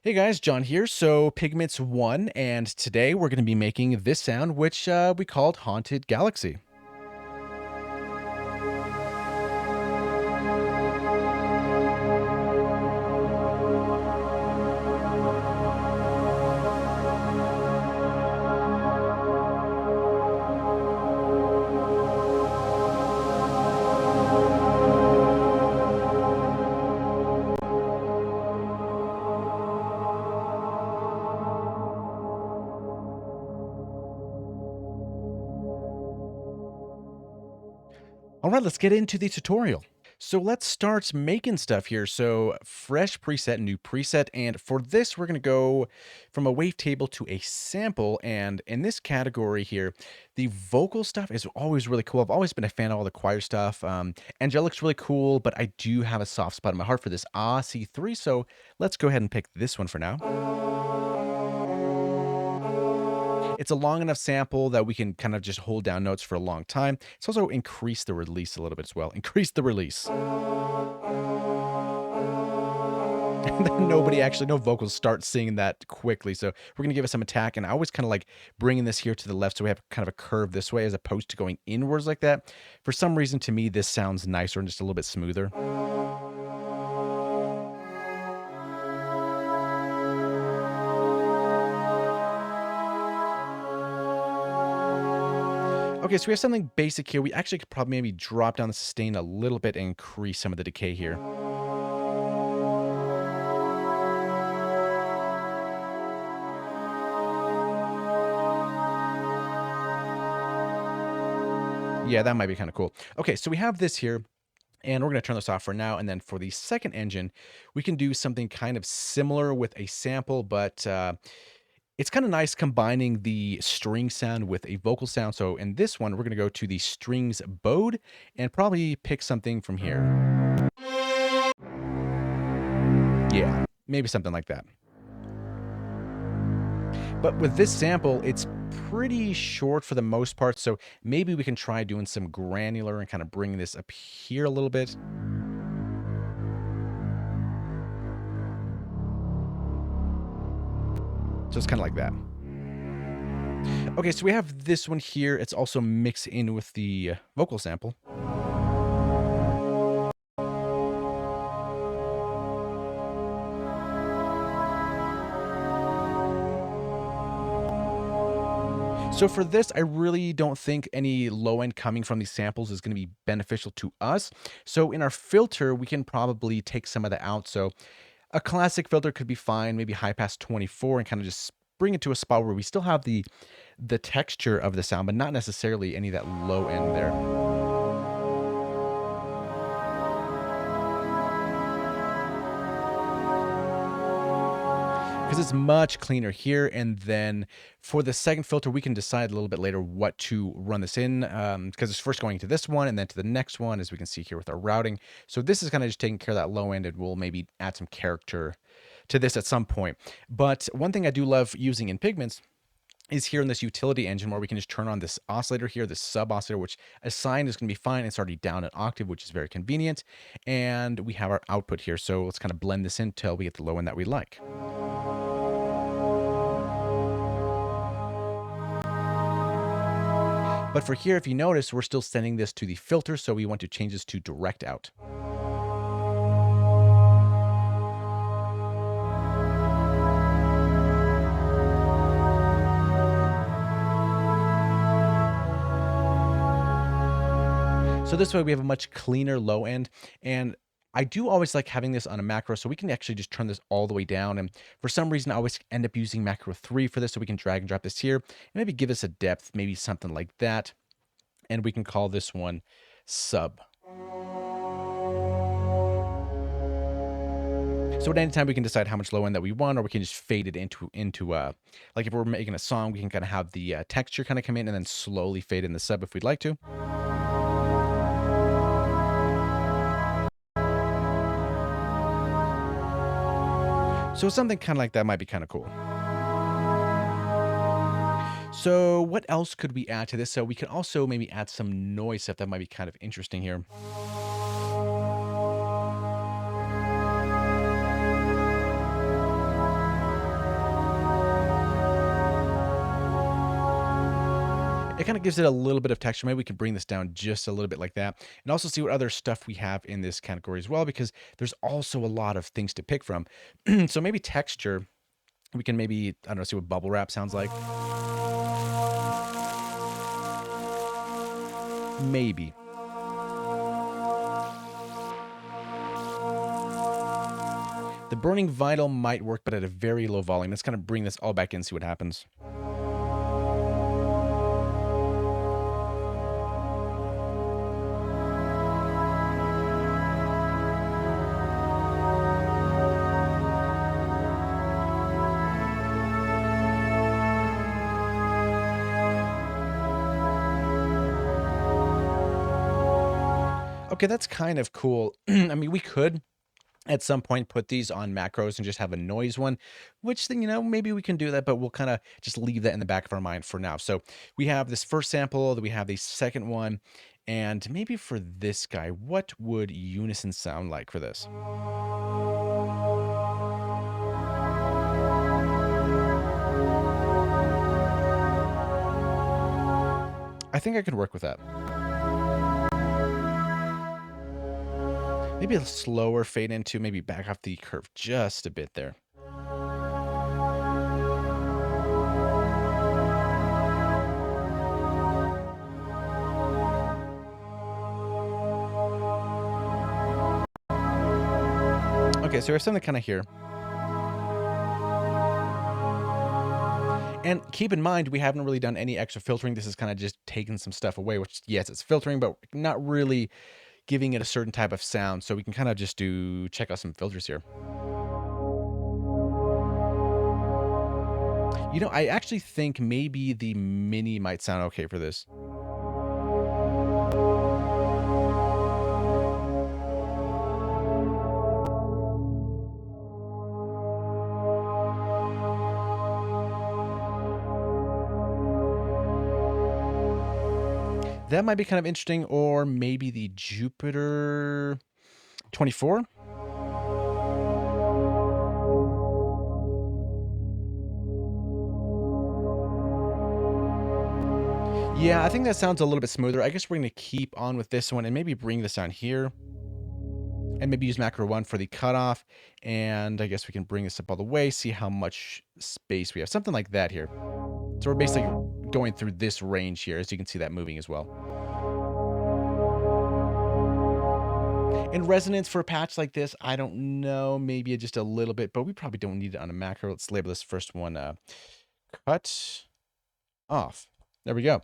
Hey guys, John here. So Pigments 1, and today we're going to be making this sound, which we called Haunted Galaxy. All right, let's get into the tutorial. So let's start making stuff here. So fresh preset, new preset. And for this, we're going to go from a wavetable to a sample. And in this category here, the vocal stuff is always really cool. I've always been a fan of all the choir stuff. Angelic's really cool, but I do have a soft spot in my heart for this C3. So let's go ahead and pick this one for now. It's a long enough sample that we can kind of just hold down notes for a long time. It's also increase the release a little bit as well. Increase the release. And then no vocals start singing that quickly. So we're going to give it some attack. And I always kind of like bringing this here to the left so we have kind of a curve this way as opposed to going inwards like that. For some reason, to me, this sounds nicer and just a little bit smoother. Okay, so we have something basic here. We actually could probably maybe drop down the sustain a little bit and increase some of the decay here. Yeah, that might be kind of cool. Okay, so we have this here. And we're going to turn this off for now. And then for the second engine, we can do something kind of similar with a sample, but it's kind of nice combining the string sound with a vocal sound. So in this one, we're going to go to the strings bowed and probably pick something from here. Yeah, maybe something like that. But with this sample, it's pretty short for the most part, so maybe we can try doing some granular and kind of bring this up here a little bit. So it's kind of like that. Okay, so we have this one here. It's also mixed in with the vocal sample. So for this, I really don't think any low end coming from these samples is going to be beneficial to us. So in our filter, we can probably take some of that out. So a classic filter could be fine, maybe high pass 24 and kind of just bring it to a spot where we still have the texture of the sound, but not necessarily any of that low end there. Because it's much cleaner here. And then for the second filter, we can decide a little bit later what to run this in, because it's first going to this one and then to the next one, as we can see here with our routing. So this is kind of just taking care of that low end, and we'll maybe add some character to this at some point. But one thing I do love using in Pigments is here in this utility engine where we can just turn on this oscillator here, this sub oscillator, which assigned is going to be fine. It's already down an octave, which is very convenient. And we have our output here. So let's kind of blend this in until we get the low end that we like. But for here, if you notice, we're still sending this to the filter, so we want to change this to direct out. So this way we have a much cleaner low end, and I do always like having this on a macro, so we can actually just turn this all the way down. And for some reason, I always end up using macro 3 for this, so we can drag and drop this here and maybe give us a depth, maybe something like that. And we can call this one sub. So at any time we can decide how much low end that we want, or we can just fade it into like if we're making a song, we can kind of have the texture kind of come in and then slowly fade in the sub if we'd like to. So something kind of like that might be kind of cool. So what else could we add to this? So we could also maybe add some noise stuff that might be kind of interesting here. It kind of gives it a little bit of texture. Maybe we can bring this down just a little bit like that, and also see what other stuff we have in this category as well, because there's also a lot of things to pick from. So maybe texture, we can maybe, I don't know, see what bubble wrap sounds like. Maybe. The burning vinyl might work, but at a very low volume. Let's kind of bring this all back in, see what happens. Okay, that's kind of cool. I mean, we could at some point put these on macros and just have a noise one, which then, maybe we can do that, but we'll kind of just leave that in the back of our mind for now. So we have this first sample, then we have the second one, and maybe for this guy, what would unison sound like for this? I think I could work with that. Maybe a slower fade into, maybe back off the curve just a bit there. Okay, so we have something kind of here. And keep in mind, we haven't really done any extra filtering. This is kind of just taking some stuff away, which, yes, it's filtering, but not really giving it a certain type of sound. So we can kind of just check out some filters here. I actually think maybe the mini might sound okay for this. That might be kind of interesting, or maybe the Jupiter 24. Yeah, I think that sounds a little bit smoother. I guess we're going to keep on with this one and maybe bring this on here. And maybe use macro 1 for the cutoff. And I guess we can bring this up all the way, see how much space we have. Something like that here. So we're basically going through this range here, as you can see that moving as well. And resonance for a patch like this, I don't know, maybe just a little bit, but we probably don't need it on a macro. Let's label this first one cut off. There we go.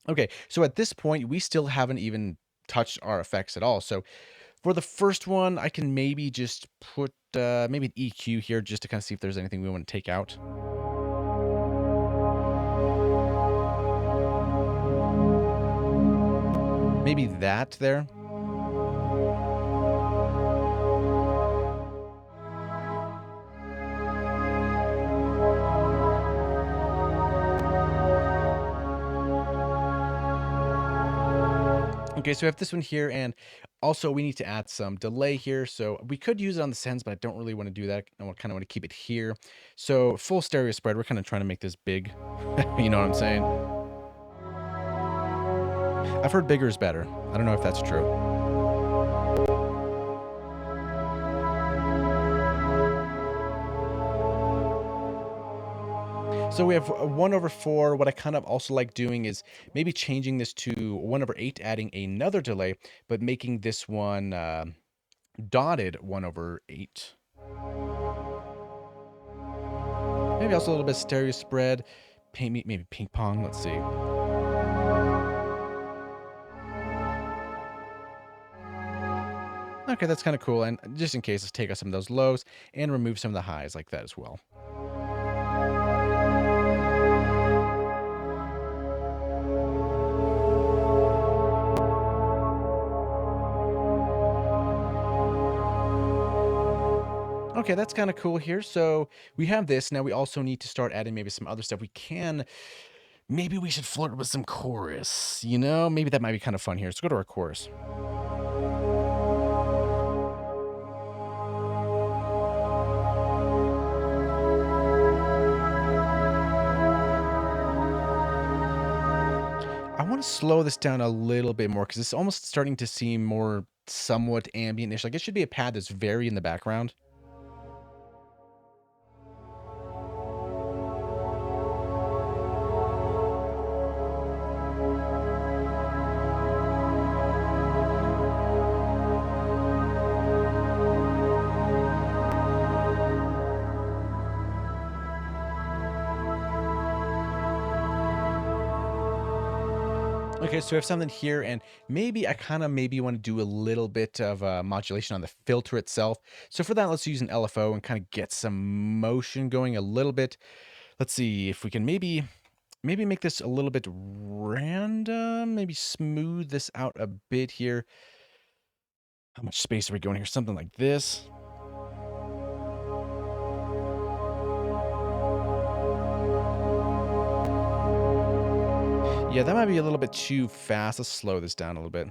Okay, so at this point, we still haven't even touched our effects at all. So for the first one, I can maybe just put maybe an EQ here just to kind of see if there's anything we want to take out. Maybe that there. Okay, so we have this one here, and also we need to add some delay here. So we could use it on the sends, but I don't really want to do that. I kind of want to keep it here. So full stereo spread, we're kind of trying to make this big. You know what I'm saying? I've heard bigger is better. I don't know if that's true. So we have 1/4. What I kind of also like doing is maybe changing this to 1/8, adding another delay, but making this one dotted 1/8. Maybe also a little bit of stereo spread, maybe ping pong. Let's see. Okay, that's kind of cool. And just in case, let's take out some of those lows and remove some of the highs like that as well. Okay, that's kind of cool here. So we have this. Now we also need to start adding maybe some other stuff. Maybe we should flirt with some chorus, Maybe that might be kind of fun here. Let's go to our chorus. want to slow this down a little bit more because it's almost starting to seem more somewhat ambient-ish. Like it should be a pad that's very in the background. Okay, so we have something here, and maybe I kind of maybe want to do a little bit of modulation on the filter itself. So for that, let's use an LFO and kind of get some motion going a little bit. Let's see if we can maybe make this a little bit random, maybe smooth this out a bit here. How much space are we going here? Something like this. Yeah, that might be a little bit too fast. Let's slow this down a little bit.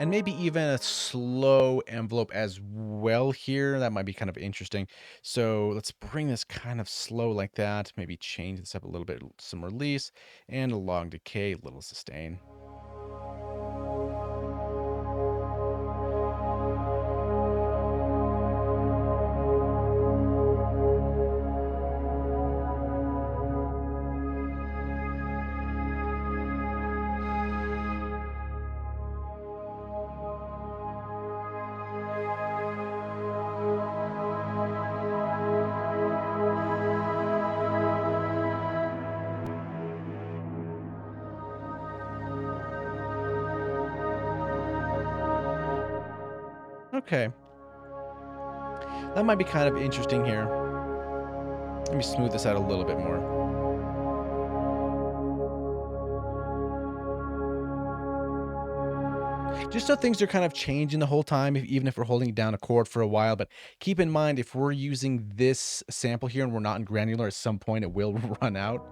And maybe even a slow envelope as well here. That might be kind of interesting. So let's bring this kind of slow like that. Maybe change this up a little bit, some release, and a long decay, little sustain. Okay, that might be kind of interesting here. Let me smooth this out a little bit more. Just so things are kind of changing the whole time, even if we're holding down a chord for a while. But keep in mind, if we're using this sample here and we're not in granular, at some point it will run out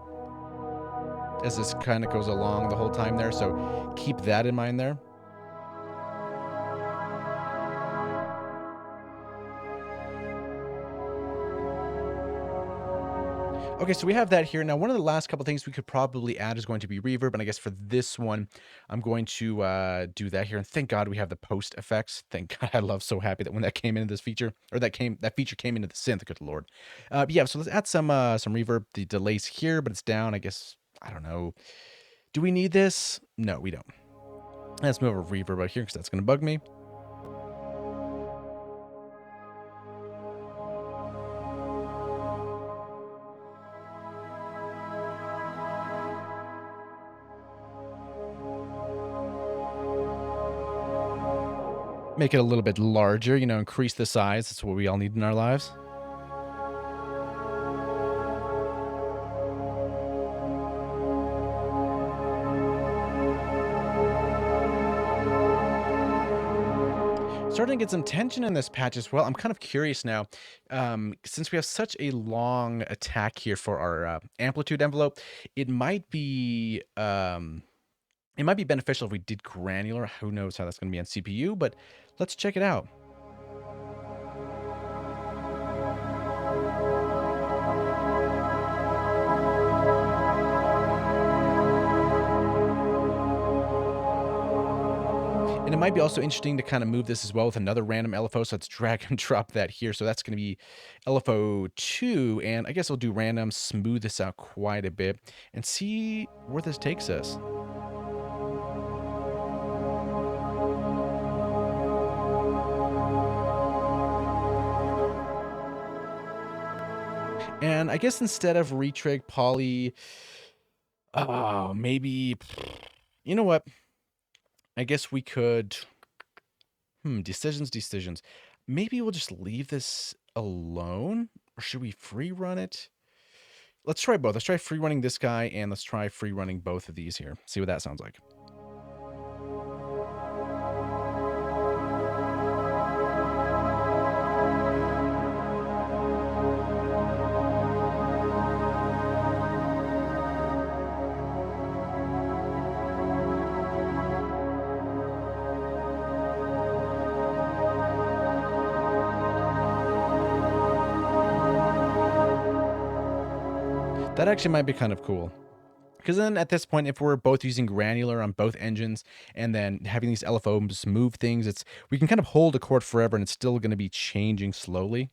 as this kind of goes along the whole time there. So keep that in mind there. Okay, so we have that here. Now, one of the last couple things we could probably add is going to be reverb. And I guess for this one, I'm going to do that here. And thank God we have the post effects. Thank God. I love so happy that when that came into this feature, or that feature came into the synth, good Lord. Yeah, so let's add some reverb. The delay's here, but it's down. I guess, I don't know. Do we need this? No, we don't. Let's move a reverb out here because that's going to bug me. Make it a little bit larger, you know, increase the size. That's what we all need in our lives. Starting to get some tension in this patch as well. I'm kind of curious now, since we have such a long attack here for our amplitude envelope, it might be beneficial if we did granular. Who knows how that's going to be on CPU, but let's check it out. And it might be also interesting to kind of move this as well with another random LFO. So let's drag and drop that here. So that's going to be LFO 2. And I guess I'll do random, smooth this out quite a bit, and see where this takes us. And I guess instead of retrig poly, oh, maybe, you know what? I guess we could, decisions. Maybe we'll just leave this alone, or should we free run it? Let's try both. Let's try free running this guy, and let's try free running both of these here. See what that sounds like. That actually might be kind of cool. Because then at this point, if we're both using granular on both engines and then having these LFOs move things, we can kind of hold a chord forever and it's still going to be changing slowly.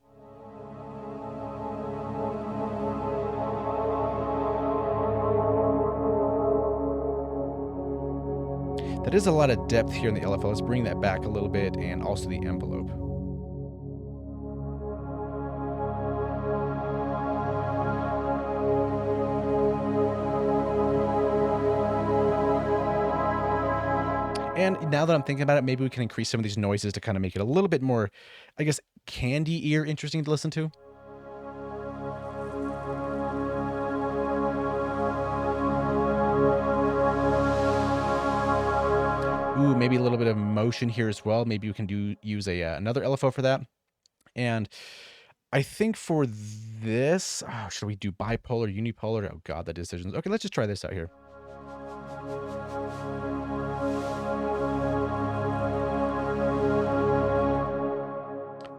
That is a lot of depth here in the LFO. Let's bring that back a little bit, and also the envelope. And now that I'm thinking about it, maybe we can increase some of these noises to kind of make it a little bit more, I guess, candy ear interesting to listen to. Ooh, maybe a little bit of motion here as well. Maybe we can use another LFO for that. And I think for this, should we do bipolar, unipolar? Oh god, the decisions. Okay, let's just try this out here.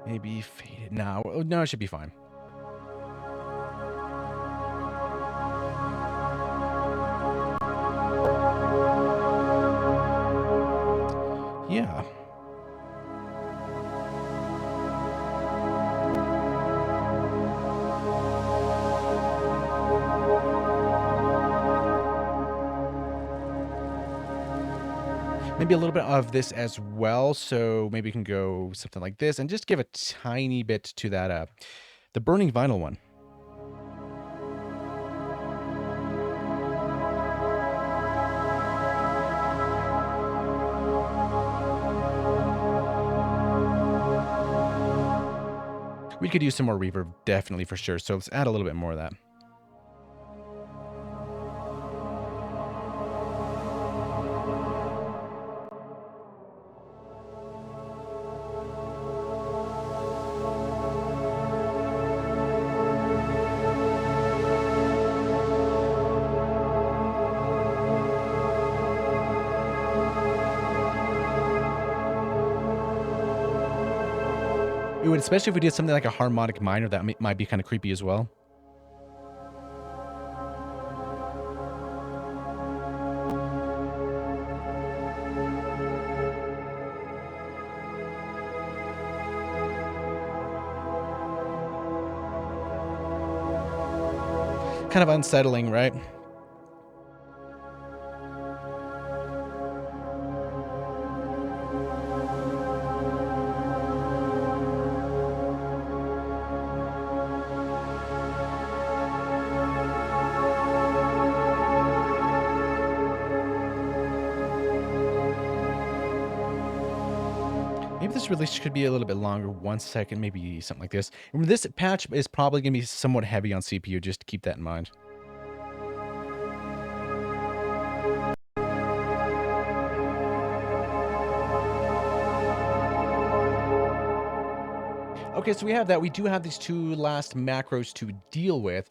Maybe fade it now. Oh, no, it should be fine. Yeah. Maybe a little bit of this as well. So maybe we can go something like this and just give a tiny bit to that, the burning vinyl one. We could use some more reverb, definitely, for sure. So let's add a little bit more of that. Ooh, and especially if we did something like a harmonic minor, that might be kind of creepy as well. Kind of unsettling, right? Maybe this release could be a little bit longer, 1 second, maybe something like this. And this patch is probably going to be somewhat heavy on CPU, just to keep that in mind. Okay, so we have that. We do have these two last macros to deal with.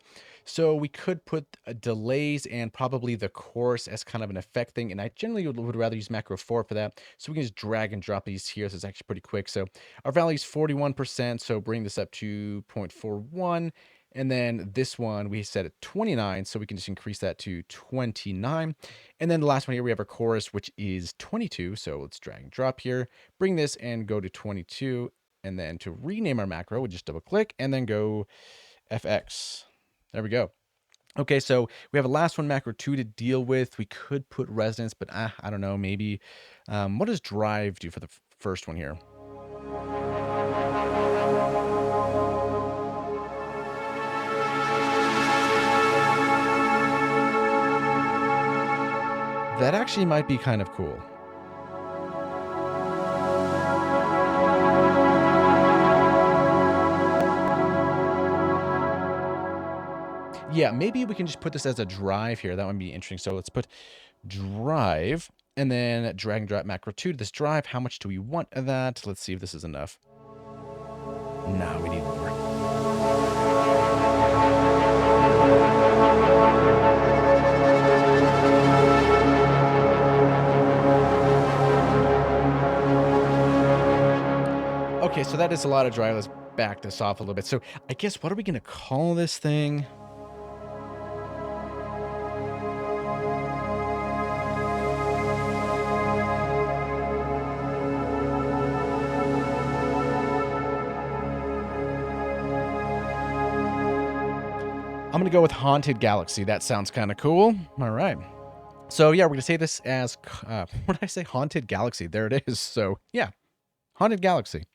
So we could put delays and probably the chorus as kind of an effect thing. And I generally would rather use macro 4 for that. So we can just drag and drop these here. So it's actually pretty quick. So our value is 41%. So bring this up to 0.41. And then this one we set at 29. So we can just increase that to 29. And then the last one here, we have our chorus, which is 22. So let's drag and drop here. Bring this and go to 22. And then to rename our macro, we just double click and then go FX. There we go. Okay, so we have a last one, macro 2, to deal with. We could put resonance, but I don't know, maybe. What does drive do for the first one here? That actually might be kind of cool. Yeah, maybe we can just put this as a drive here. That would be interesting. So let's put drive and then drag and drop macro 2 to this drive. How much do we want of that? Let's see if this is enough. No, we need more. Okay, so that is a lot of drive. Let's back this off a little bit. So I guess, what are we going to call this thing? I'm going to go with Haunted Galaxy. That sounds kind of cool. All right. So yeah, we're going to say this as, what did I say? Haunted Galaxy. There it is. So yeah, Haunted Galaxy.